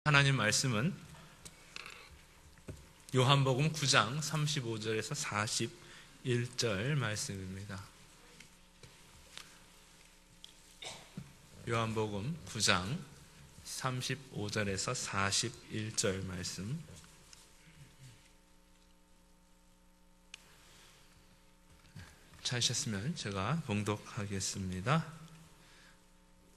하나님 말씀은 요한복음 9장 35절에서 41절 말씀입니다. 요한복음 9장 35절에서 41절 말씀. 찾으셨으면 제가 봉독하겠습니다.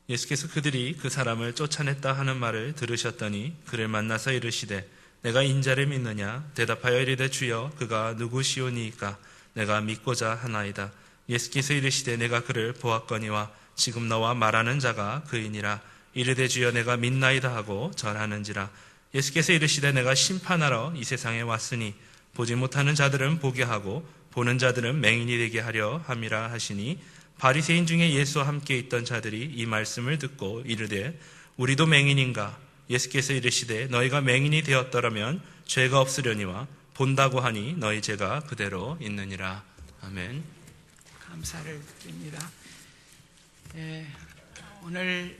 예수께서 그들이 그 사람을 쫓아냈다 하는 말을 들으셨더니 그를 만나서 이르시되 내가 인자를 믿느냐? 대답하여 이르되 주여 그가 누구시오니이까? 내가 믿고자 하나이다. 예수께서 이르시되 내가 그를 보았거니와 지금 너와 말하는 자가 그이니라. 이르되 주여 내가 믿나이다 하고 절하는지라. 예수께서 이르시되 내가 심판하러 이 세상에 왔으니 보지 못하는 자들은 보게 하고 보는 자들은 맹인이 되게 하려 함이라 하시니 바리새인 중에 예수와 함께 있던 자들이 이 말씀을 듣고 이르되 우리도 맹인인가? 예수께서 이르시되 너희가 맹인이 되었더라면 죄가 없으려니와 본다고 하니 너희 죄가 그대로 있느니라. 아멘. 감사를 드립니다. 오늘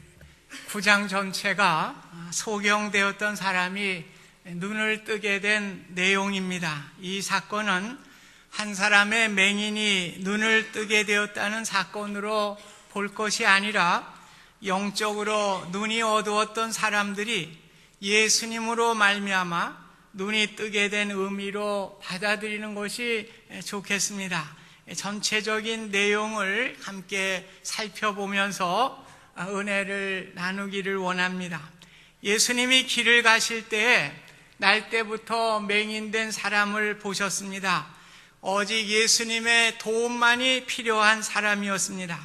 9장 전체가 소경되었던 사람이 눈을 뜨게 된 내용입니다. 이 사건은 한 사람의 맹인이 눈을 뜨게 되었다는 사건으로 볼 것이 아니라 영적으로 눈이 어두웠던 사람들이 예수님으로 말미암아 눈이 뜨게 된 의미로 받아들이는 것이 좋겠습니다. 전체적인 내용을 함께 살펴보면서 은혜를 나누기를 원합니다. 예수님이 길을 가실 때에 날 때부터 맹인된 사람을 보셨습니다. 오직 예수님의 도움만이 필요한 사람이었습니다.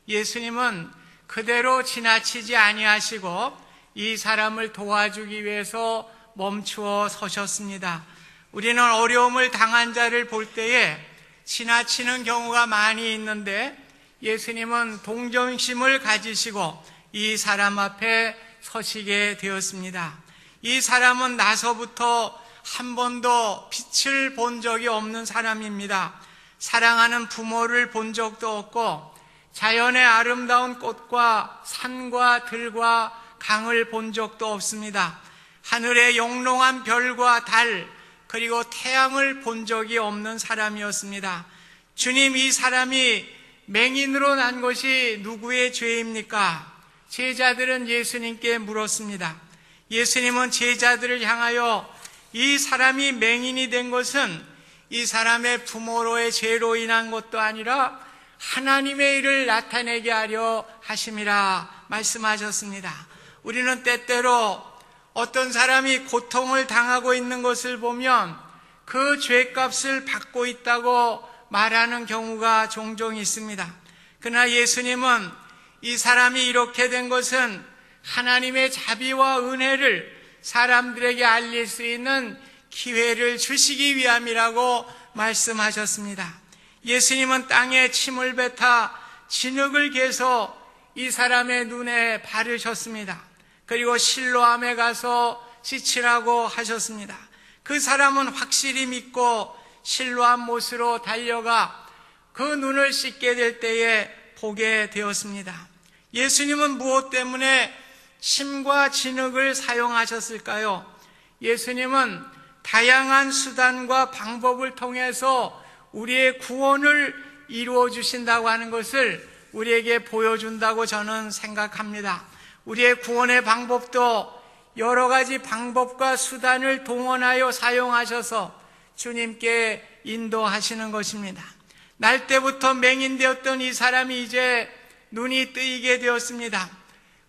예수님은 그대로 지나치지 아니하시고 이 사람을 도와주기 위해서 멈추어 서셨습니다. 우리는 어려움을 당한 자를 볼 때에 지나치는 경우가 많이 있는데 예수님은 동정심을 가지시고 이 사람 앞에 서시게 되었습니다. 이 사람은 나서부터 한 번도 빛을 본 적이 없는 사람입니다. 사랑하는 부모를 본 적도 없고 자연의 아름다운 꽃과 산과 들과 강을 본 적도 없습니다. 하늘의 영롱한 별과 달 그리고 태양을 본 적이 없는 사람이었습니다. 주님, 이 사람이 맹인으로 난 것이 누구의 죄입니까? 제자들은 예수님께 물었습니다. 예수님은 제자들을 향하여 이 사람이 맹인이 된 것은 이 사람의 부모로의 죄로 인한 것도 아니라 하나님의 일을 나타내게 하려 하심이라 말씀하셨습니다. 우리는 때때로 어떤 사람이 고통을 당하고 있는 것을 보면 그 죄값을 받고 있다고 말하는 경우가 종종 있습니다. 그러나 예수님은 이 사람이 이렇게 된 것은 하나님의 자비와 은혜를 사람들에게 알릴 수 있는 기회를 주시기 위함이라고 말씀하셨습니다. 예수님은 땅에 침을 뱉어 진흙을 개서 이 사람의 눈에 바르셨습니다. 그리고 실로암에 가서 씻으라고 하셨습니다. 그 사람은 확실히 믿고 실로암 못으로 달려가 그 눈을 씻게 될 때에 보게 되었습니다. 예수님은 무엇 때문에 침과 진흙을 사용하셨을까요? 예수님은 다양한 수단과 방법을 통해서 우리의 구원을 이루어 주신다고 하는 것을 우리에게 보여준다고 저는 생각합니다. 우리의 구원의 방법도 여러 가지 방법과 수단을 동원하여 사용하셔서 주님께 인도하시는 것입니다. 날 때부터 맹인되었던 이 사람이 이제 눈이 뜨이게 되었습니다.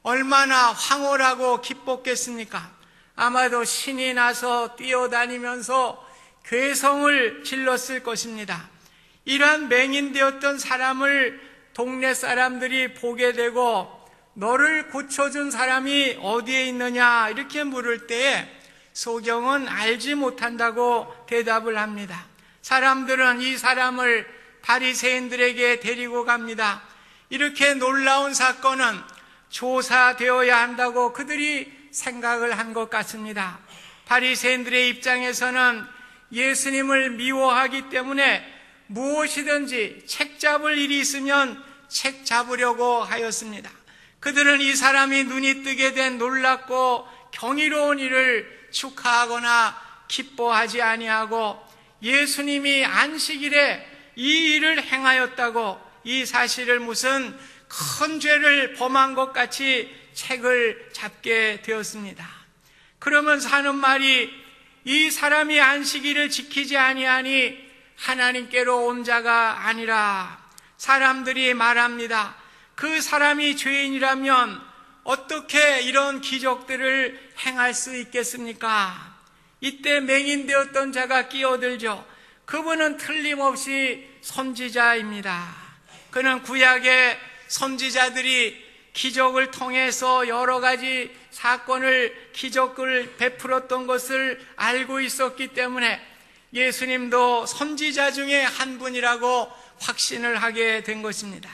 얼마나 황홀하고 기뻤겠습니까? 아마도 신이 나서 뛰어다니면서 괴성을 질렀을 것입니다. 이러한 맹인되었던 사람을 동네 사람들이 보게 되고 너를 고쳐준 사람이 어디에 있느냐 이렇게 물을 때에 소경은 알지 못한다고 대답을 합니다. 사람들은 이 사람을 바리새인들에게 데리고 갑니다. 이렇게 놀라운 사건은 조사되어야 한다고 그들이 생각을 한 것 같습니다. 바리새인들의 입장에서는 예수님을 미워하기 때문에 무엇이든지 책 잡을 일이 있으면 책 잡으려고 하였습니다. 그들은 이 사람이 눈이 뜨게 된 놀랍고 경이로운 일을 축하하거나 기뻐하지 아니하고 예수님이 안식일에 이 일을 행하였다고 이 사실을 무슨 큰 죄를 범한 것 같이 책을 잡게 되었습니다. 그러면서 하는 말이 이 사람이 안식일을 지키지 아니하니 하나님께로 온 자가 아니라. 사람들이 말합니다. 그 사람이 죄인이라면 어떻게 이런 기적들을 행할 수 있겠습니까? 이때 맹인되었던 자가 끼어들죠. 그분은 틀림없이 선지자입니다. 그는 구약의 선지자들이 기적을 통해서 여러 가지 사건을, 기적을 베풀었던 것을 알고 있었기 때문에 예수님도 선지자 중에 한 분이라고 확신을 하게 된 것입니다.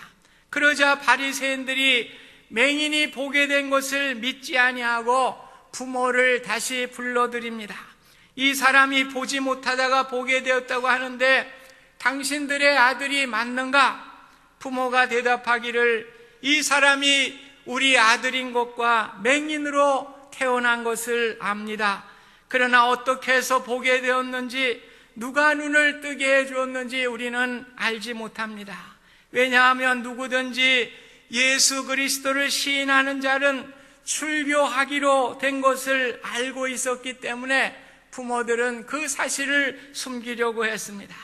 그러자 바리새인들이 맹인이 보게 된 것을 믿지 아니하고 부모를 다시 불러들입니다. 이 사람이 보지 못하다가 보게 되었다고 하는데 당신들의 아들이 맞는가? 부모가 대답하기를 이 사람이 우리 아들인 것과 맹인으로 태어난 것을 압니다. 그러나 어떻게 해서 보게 되었는지, 누가 눈을 뜨게 해주었는지 우리는 알지 못합니다. 왜냐하면 누구든지 예수 그리스도를 시인하는 자는 출교하기로 된 것을 알고 있었기 때문에 부모들은 그 사실을 숨기려고 했습니다.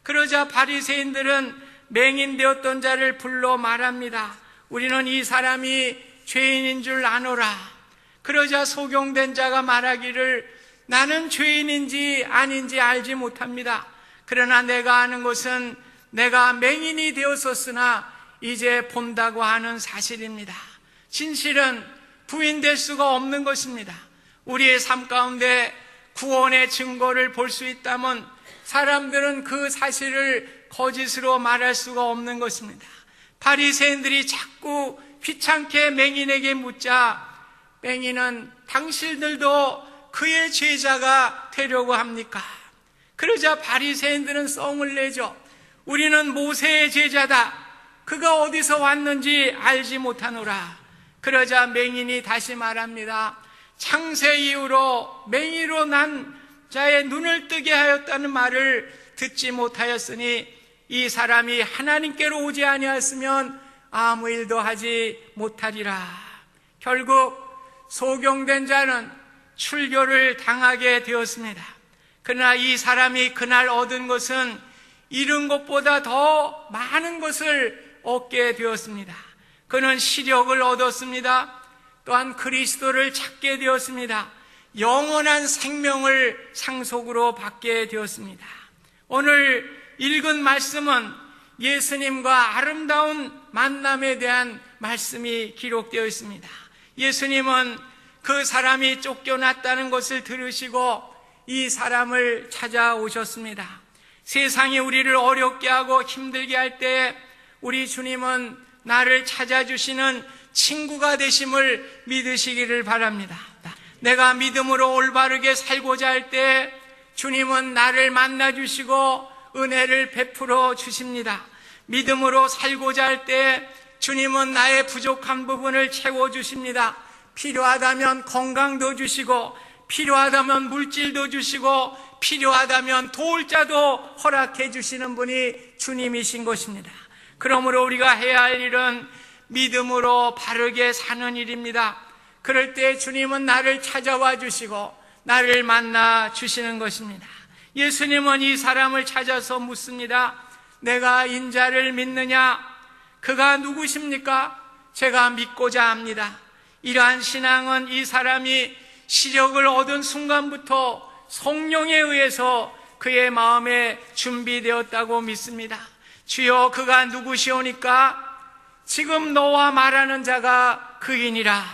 그러자 바리새인들은 맹인되었던 자를 불러 말합니다. 우리는 이 사람이 죄인인 줄 아노라. 그러자 소경된 자가 말하기를 나는 죄인인지 아닌지 알지 못합니다. 그러나 내가 아는 것은 내가 맹인이 되었었으나 이제 본다고 하는 사실입니다. 진실은 부인될 수가 없는 것입니다. 우리의 삶 가운데 구원의 증거를 볼 수 있다면 사람들은 그 사실을 거짓으로 말할 수가 없는 것입니다. 바리새인들이 자꾸 귀찮게 맹인에게 묻자 맹인은 당신들도 그의 제자가 되려고 합니까? 그러자 바리새인들은 썽을 내죠. 우리는 모세의 제자다. 그가 어디서 왔는지 알지 못하노라. 그러자 맹인이 다시 말합니다. 창세 이후로 맹인으로 난 자의 눈을 뜨게 하였다는 말을 듣지 못하였으니 이 사람이 하나님께로 오지 아니하였으면 아무 일도 하지 못하리라. 결국 소경된 자는 출교를 당하게 되었습니다. 그러나 이 사람이 그날 얻은 것은 잃은 것보다 더 많은 것을 얻게 되었습니다. 그는 시력을 얻었습니다. 또한 그리스도를 찾게 되었습니다. 영원한 생명을 상속으로 받게 되었습니다. 오늘 읽은 말씀은 예수님과 아름다운 만남에 대한 말씀이 기록되어 있습니다. 예수님은 그 사람이 쫓겨났다는 것을 들으시고 이 사람을 찾아오셨습니다. 세상이 우리를 어렵게 하고 힘들게 할 때 우리 주님은 나를 찾아주시는 친구가 되심을 믿으시기를 바랍니다. 내가 믿음으로 올바르게 살고자 할 때 주님은 나를 만나주시고 은혜를 베풀어 주십니다. 믿음으로 살고자 할 때 주님은 나의 부족한 부분을 채워주십니다. 필요하다면 건강도 주시고 필요하다면 물질도 주시고 필요하다면 도울 자도 허락해 주시는 분이 주님이신 것입니다. 그러므로 우리가 해야 할 일은 믿음으로 바르게 사는 일입니다. 그럴 때 주님은 나를 찾아와 주시고 나를 만나 주시는 것입니다. 예수님은 이 사람을 찾아서 묻습니다. 내가 인자를 믿느냐? 그가 누구십니까? 제가 믿고자 합니다. 이러한 신앙은 이 사람이 시력을 얻은 순간부터 성령에 의해서 그의 마음에 준비되었다고 믿습니다. 주여 그가 누구시오니까? 지금 너와 말하는 자가 그이니라.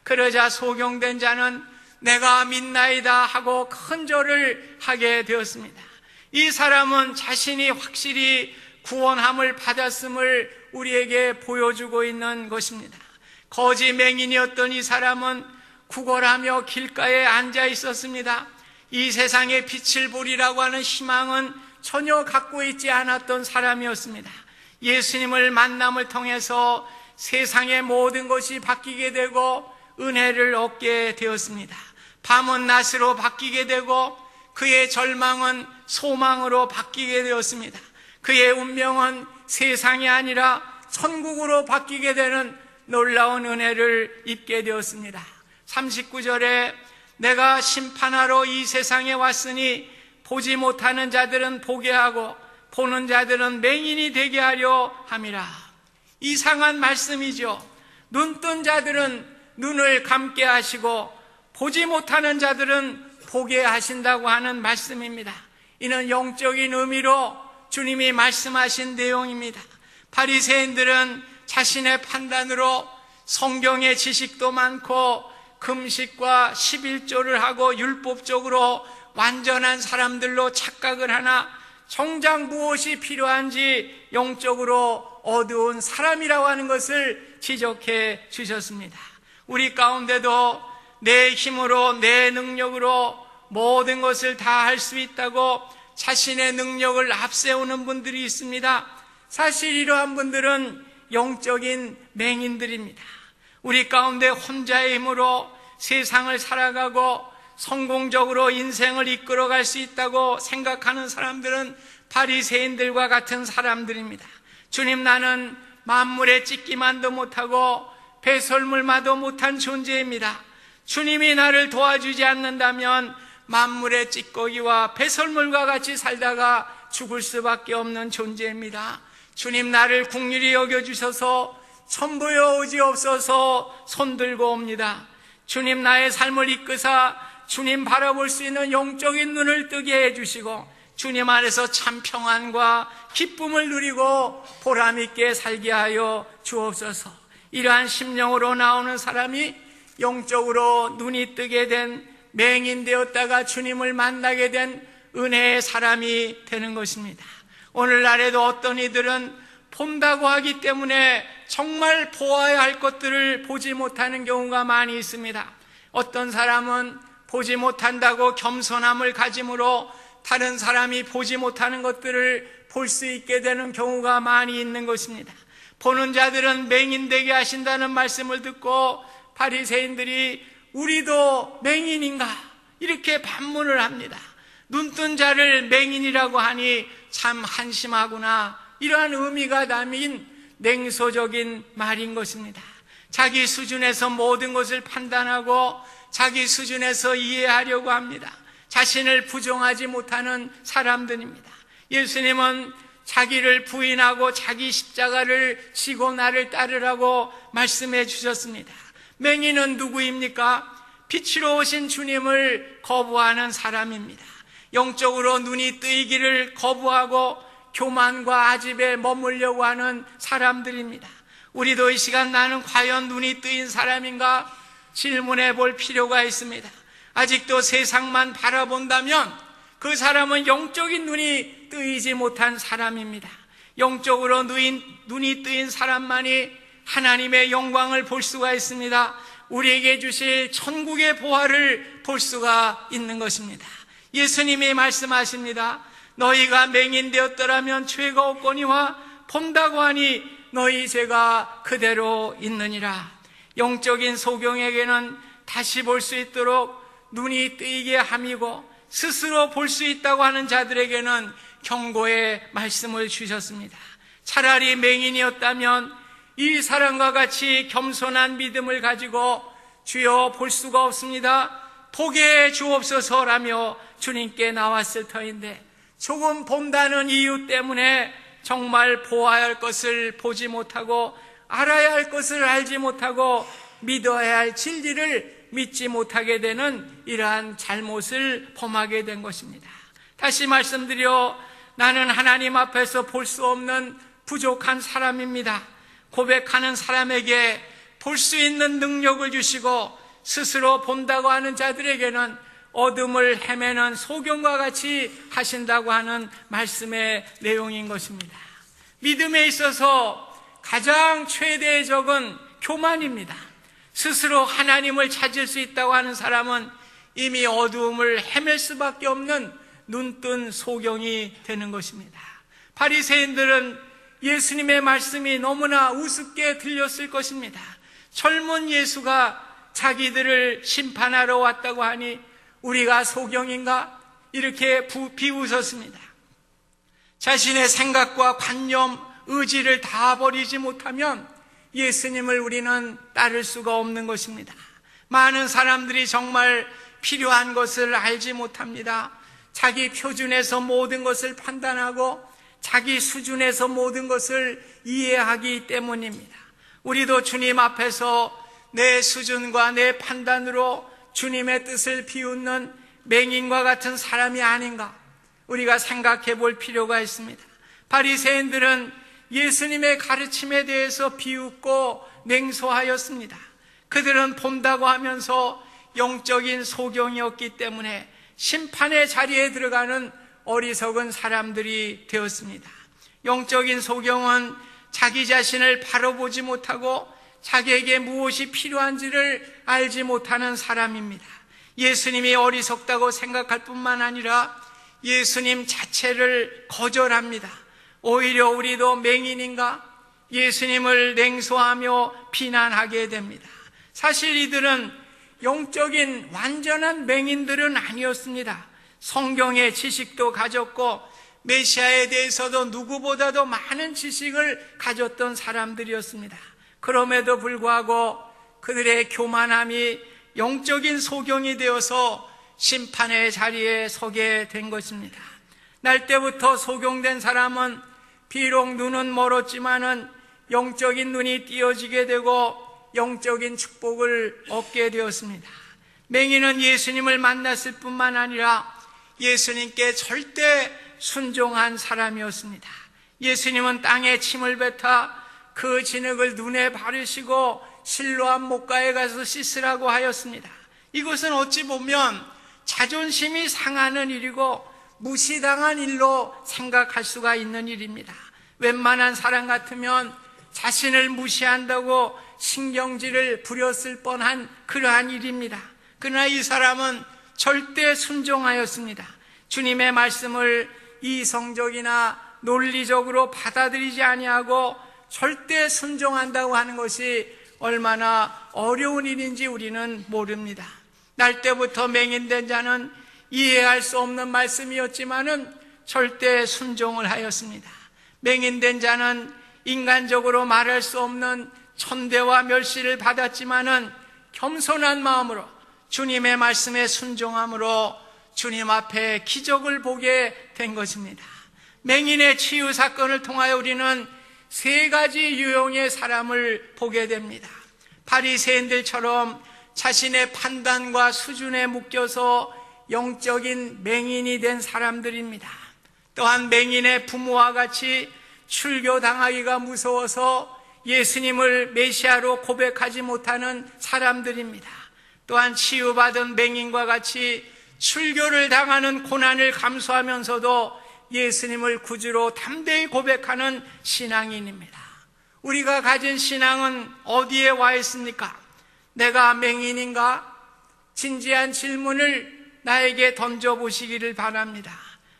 그러자 소경된 자는 내가 믿나이다 하고 큰 절을 하게 되었습니다. 이 사람은 자신이 확실히 구원함을 받았음을 우리에게 보여주고 있는 것입니다. 거지 맹인이었던 이 사람은 구걸하며 길가에 앉아 있었습니다. 이 세상에 빛을 보리라고 하는 희망은 전혀 갖고 있지 않았던 사람이었습니다. 예수님을 만남을 통해서 세상의 모든 것이 바뀌게 되고 은혜를 얻게 되었습니다. 밤은 낮으로 바뀌게 되고 그의 절망은 소망으로 바뀌게 되었습니다. 그의 운명은 세상이 아니라 천국으로 바뀌게 되는 놀라운 은혜를 입게 되었습니다. 39절에 내가 심판하러 이 세상에 왔으니 보지 못하는 자들은 보게 하고 보는 자들은 맹인이 되게 하려 함이라. 이상한 말씀이죠. 눈뜬 자들은 눈을 감게 하시고 보지 못하는 자들은 보게 하신다고 하는 말씀입니다. 이는 영적인 의미로 주님이 말씀하신 내용입니다. 바리새인들은 자신의 판단으로 성경의 지식도 많고 금식과 11조를 하고 율법적으로 완전한 사람들로 착각을 하나 정작 무엇이 필요한지 영적으로 어두운 사람이라고 하는 것을 지적해 주셨습니다. 우리 가운데도 내 힘으로 내 능력으로 모든 것을 다 할 수 있다고 자신의 능력을 앞세우는 분들이 있습니다. 사실 이러한 분들은 영적인 맹인들입니다. 우리 가운데 혼자의 힘으로 세상을 살아가고 성공적으로 인생을 이끌어갈 수 있다고 생각하는 사람들은 바리새인들과 같은 사람들입니다. 주님, 나는 만물에 찢기만도 못하고 배설물마도 못한 존재입니다. 주님이 나를 도와주지 않는다면 만물의 찌꺼기와 배설물과 같이 살다가 죽을 수밖에 없는 존재입니다. 주님, 나를 긍휼히 여겨주셔서 천부여 의지없어서 손들고 옵니다. 주님, 나의 삶을 이끄사 주님 바라볼 수 있는 영적인 눈을 뜨게 해주시고 주님 안에서 참 평안과 기쁨을 누리고 보람있게 살게 하여 주옵소서. 이러한 심령으로 나오는 사람이 영적으로 눈이 뜨게 된 맹인 되었다가 주님을 만나게 된 은혜의 사람이 되는 것입니다. 오늘날에도 어떤 이들은 본다고 하기 때문에 정말 보아야 할 것들을 보지 못하는 경우가 많이 있습니다. 어떤 사람은 보지 못한다고 겸손함을 가짐으로 다른 사람이 보지 못하는 것들을 볼 수 있게 되는 경우가 많이 있는 것입니다. 보는 자들은 맹인되게 하신다는 말씀을 듣고 바리새인들이 우리도 맹인인가? 이렇게 반문을 합니다. 눈뜬 자를 맹인이라고 하니 참 한심하구나. 이러한 의미가 담긴 냉소적인 말인 것입니다. 자기 수준에서 모든 것을 판단하고 자기 수준에서 이해하려고 합니다. 자신을 부정하지 못하는 사람들입니다. 예수님은 자기를 부인하고 자기 십자가를 지고 나를 따르라고 말씀해 주셨습니다. 맹인은 누구입니까? 빛으로 오신 주님을 거부하는 사람입니다. 영적으로 눈이 뜨이기를 거부하고 교만과 아집에 머물려고 하는 사람들입니다. 우리도 이 시간 나는 과연 눈이 뜨인 사람인가 질문해 볼 필요가 있습니다. 아직도 세상만 바라본다면 그 사람은 영적인 눈이 뜨이지 못한 사람입니다. 영적으로 눈이 뜨인 사람만이 하나님의 영광을 볼 수가 있습니다. 우리에게 주실 천국의 보화를 볼 수가 있는 것입니다. 예수님이 말씀하십니다. 너희가 맹인 되었더라면 죄가 없거니와 본다고 하니 너희 죄가 그대로 있느니라. 영적인 소경에게는 다시 볼 수 있도록 눈이 뜨이게 함이고 스스로 볼 수 있다고 하는 자들에게는 경고의 말씀을 주셨습니다. 차라리 맹인이었다면 이 사람과 같이 겸손한 믿음을 가지고 주여 볼 수가 없습니다. 보게 해 주옵소서라며 주님께 나왔을 터인데 조금 본다는 이유 때문에 정말 보아야 할 것을 보지 못하고 알아야 할 것을 알지 못하고 믿어야 할 진리를 믿지 못하게 되는 이러한 잘못을 범하게 된 것입니다. 다시 말씀드려 나는 하나님 앞에서 볼 수 없는 부족한 사람입니다. 고백하는 사람에게 볼 수 있는 능력을 주시고 스스로 본다고 하는 자들에게는 어둠을 헤매는 소경과 같이 하신다고 하는 말씀의 내용인 것입니다. 믿음에 있어서 가장 최대의 적은 교만입니다. 스스로 하나님을 찾을 수 있다고 하는 사람은 이미 어두움을 헤맬 수밖에 없는 눈뜬 소경이 되는 것입니다. 바리새인들은 예수님의 말씀이 너무나 우습게 들렸을 것입니다. 젊은 예수가 자기들을 심판하러 왔다고 하니 우리가 소경인가? 이렇게 비웃었습니다. 자신의 생각과 관념, 의지를 다 버리지 못하면 예수님을 우리는 따를 수가 없는 것입니다. 많은 사람들이 정말 필요한 것을 알지 못합니다. 자기 표준에서 모든 것을 판단하고 자기 수준에서 모든 것을 이해하기 때문입니다. 우리도 주님 앞에서 내 수준과 내 판단으로 주님의 뜻을 비웃는 맹인과 같은 사람이 아닌가 우리가 생각해 볼 필요가 있습니다. 바리새인들은 예수님의 가르침에 대해서 비웃고 냉소하였습니다. 그들은 본다고 하면서 영적인 소경이었기 때문에 심판의 자리에 들어가는 어리석은 사람들이 되었습니다. 영적인 소경은 자기 자신을 바로 보지 못하고 자기에게 무엇이 필요한지를 알지 못하는 사람입니다. 예수님이 어리석다고 생각할 뿐만 아니라 예수님 자체를 거절합니다. 오히려 우리도 맹인인가? 예수님을 냉소하며 비난하게 됩니다. 사실 이들은 영적인 완전한 맹인들은 아니었습니다. 성경의 지식도 가졌고 메시아에 대해서도 누구보다도 많은 지식을 가졌던 사람들이었습니다. 그럼에도 불구하고 그들의 교만함이 영적인 소경이 되어서 심판의 자리에 서게 된 것입니다. 날 때부터 소경된 사람은 비록 눈은 멀었지만은 영적인 눈이 띄어지게 되고 영적인 축복을 얻게 되었습니다. 맹인은 예수님을 만났을 뿐만 아니라 예수님께 절대 순종한 사람이었습니다. 예수님은 땅에 침을 뱉어 그 진흙을 눈에 바르시고 실로암 목가에 가서 씻으라고 하였습니다. 이것은 어찌 보면 자존심이 상하는 일이고 무시당한 일로 생각할 수가 있는 일입니다. 웬만한 사람 같으면 자신을 무시한다고 신경질을 부렸을 뻔한 그러한 일입니다. 그러나 이 사람은 절대 순종하였습니다. 주님의 말씀을 이성적이나 논리적으로 받아들이지 아니하고 절대 순종한다고 하는 것이 얼마나 어려운 일인지 우리는 모릅니다. 날 때부터 맹인된 자는 이해할 수 없는 말씀이었지만은 절대 순종을 하였습니다. 맹인된 자는 인간적으로 말할 수 없는 천대와 멸시를 받았지만은 겸손한 마음으로 주님의 말씀에 순종함으로 주님 앞에 기적을 보게 된 것입니다. 맹인의 치유 사건을 통하여 우리는 세 가지 유형의 사람을 보게 됩니다. 바리새인들처럼 자신의 판단과 수준에 묶여서 영적인 맹인이 된 사람들입니다. 또한 맹인의 부모와 같이 출교당하기가 무서워서 예수님을 메시아로 고백하지 못하는 사람들입니다. 또한 치유받은 맹인과 같이 출교를 당하는 고난을 감수하면서도 예수님을 구주로 담대히 고백하는 신앙인입니다. 우리가 가진 신앙은 어디에 와 있습니까? 내가 맹인인가? 진지한 질문을 나에게 던져보시기를 바랍니다.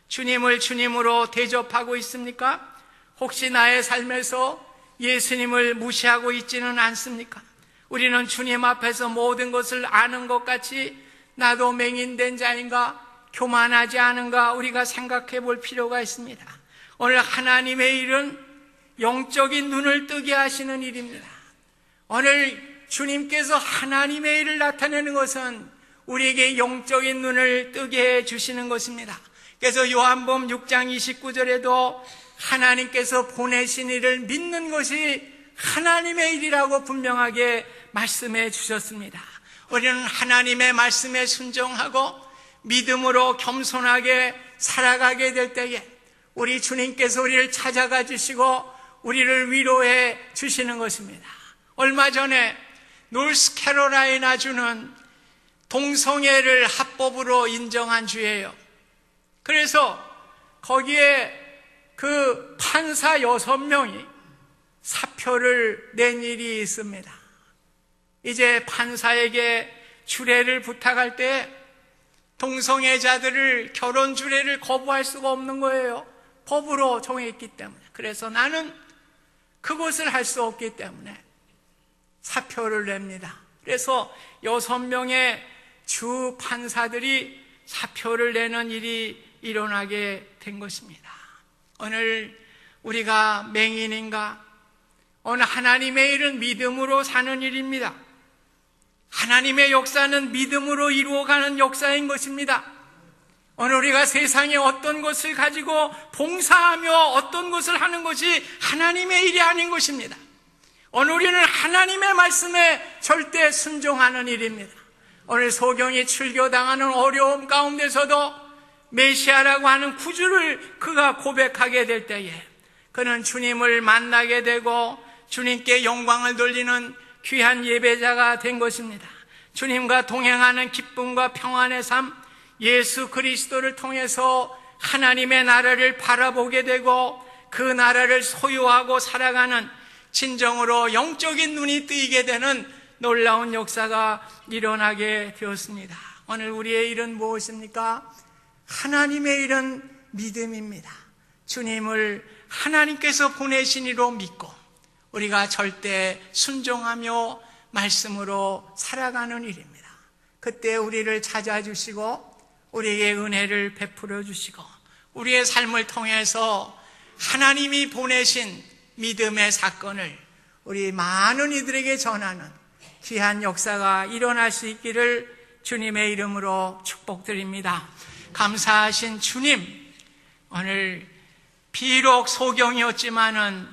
주님을 주님으로 대접하고 있습니까? 혹시 나의 삶에서 예수님을 무시하고 있지는 않습니까? 우리는 주님 앞에서 모든 것을 아는 것 같이 나도 맹인된 자인가? 교만하지 않은가? 우리가 생각해 볼 필요가 있습니다. 오늘 하나님의 일은 영적인 눈을 뜨게 하시는 일입니다. 오늘 주님께서 하나님의 일을 나타내는 것은 우리에게 영적인 눈을 뜨게 해 주시는 것입니다. 그래서 요한복음 6장 29절에도 하나님께서 보내신 일을 믿는 것이 하나님의 일이라고 분명하게 말씀해 주셨습니다. 우리는 하나님의 말씀에 순종하고 믿음으로 겸손하게 살아가게 될 때에 우리 주님께서 우리를 찾아가 주시고 우리를 위로해 주시는 것입니다. 얼마 전에 노스캐롤라이나주는 동성애를 합법으로 인정한 주예요. 그래서 거기에 그 판사 6명이 사표를 낸 일이 있습니다. 이제 판사에게 주례를 부탁할 때 동성애자들을 결혼 주례를 거부할 수가 없는 거예요. 법으로 정했기 때문에. 그래서 나는 그것을 할 수 없기 때문에 사표를 냅니다. 그래서 6명의 주 판사들이 사표를 내는 일이 일어나게 된 것입니다. 오늘 우리가 맹인인가? 오늘 하나님의 일은 믿음으로 사는 일입니다. 하나님의 역사는 믿음으로 이루어가는 역사인 것입니다. 오늘 우리가 세상에 어떤 것을 가지고 봉사하며 어떤 것을 하는 것이 하나님의 일이 아닌 것입니다. 오늘 우리는 하나님의 말씀에 절대 순종하는 일입니다. 오늘 소경이 출교당하는 어려움 가운데서도 메시아라고 하는 구주를 그가 고백하게 될 때에 그는 주님을 만나게 되고 주님께 영광을 돌리는 귀한 예배자가 된 것입니다. 주님과 동행하는 기쁨과 평안의 삶, 예수 그리스도를 통해서 하나님의 나라를 바라보게 되고 그 나라를 소유하고 살아가는 진정으로 영적인 눈이 뜨이게 되는 놀라운 역사가 일어나게 되었습니다. 오늘 우리의 일은 무엇입니까? 하나님의 일은 믿음입니다. 주님을 하나님께서 보내신 이로 믿고 우리가 절대 순종하며 말씀으로 살아가는 일입니다. 그때 우리를 찾아주시고 우리에게 은혜를 베풀어 주시고 우리의 삶을 통해서 하나님이 보내신 믿음의 사건을 우리 많은 이들에게 전하는 귀한 역사가 일어날 수 있기를 주님의 이름으로 축복드립니다. 감사하신 주님, 오늘 비록 소경이었지만은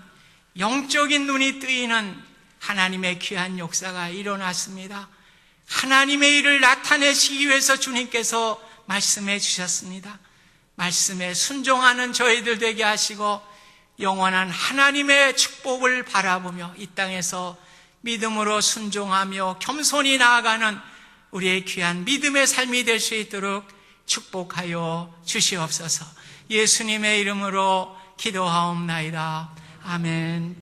영적인 눈이 뜨이는 하나님의 귀한 역사가 일어났습니다. 하나님의 일을 나타내시기 위해서 주님께서 말씀해 주셨습니다. 말씀에 순종하는 저희들 되게 하시고 영원한 하나님의 축복을 바라보며 이 땅에서 믿음으로 순종하며 겸손히 나아가는 우리의 귀한 믿음의 삶이 될 수 있도록 축복하여 주시옵소서. 예수님의 이름으로 기도하옵나이다. 아멘.